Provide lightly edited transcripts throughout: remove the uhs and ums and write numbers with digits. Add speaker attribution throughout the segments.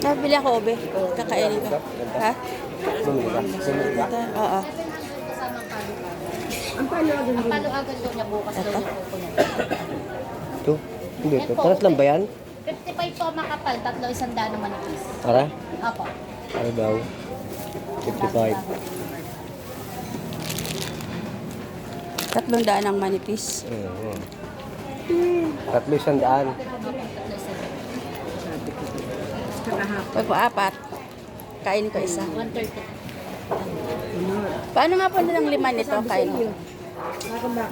Speaker 1: Nabili ako, Obe. Kakainin ko. Ha? Ito, oo.
Speaker 2: Ang paluagan din.
Speaker 3: Paluagan daw niya bukas daw yung kuko niya.
Speaker 4: Ito? Hindi ito. Paras lang ba yan?
Speaker 3: 55 po makapal, 300 naman ang piece.
Speaker 4: Para?
Speaker 3: Apo.
Speaker 4: Ano daw? 55.
Speaker 1: 300 ang manipis.
Speaker 4: Tatlo isang daan.
Speaker 1: Pag po apat, kainin ko isa.
Speaker 3: 130.
Speaker 1: Paano nga po nilang 5 nito? Kain ko.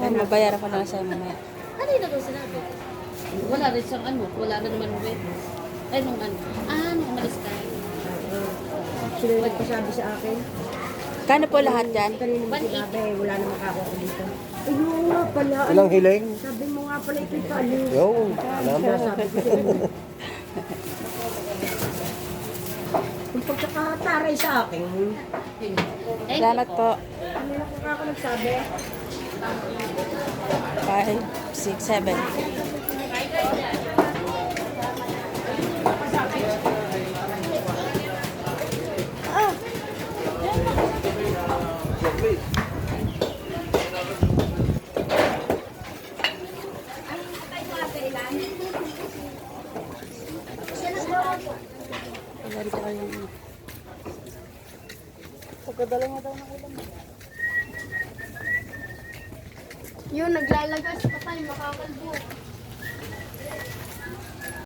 Speaker 1: Ay, mabayaran ko na lang sa'yo mamaya.
Speaker 3: Kanina daw sinabi. Wala rin siyang ano, wala na naman wet. Ay, nung ano. Nung umalis tayo.
Speaker 2: Sila yung nagpasabi sa akin.
Speaker 1: Kano po lahat yan?
Speaker 2: Kanina mo sinabi, wala na makakuha dito. Ayun nga pala.
Speaker 4: Ilang hiling?
Speaker 2: Sabi mo nga pala ito'y palis.
Speaker 4: Yung, alam mo.
Speaker 2: Sabi ko sa inyo. Kung pagkakataray sa akin,
Speaker 1: Salamat po.
Speaker 2: kanina ko nga ako nagsabi.
Speaker 1: 5, 6, 7. Pagkadala mo daw ng ulam.
Speaker 3: Yun, naglalagay sa patay, makakal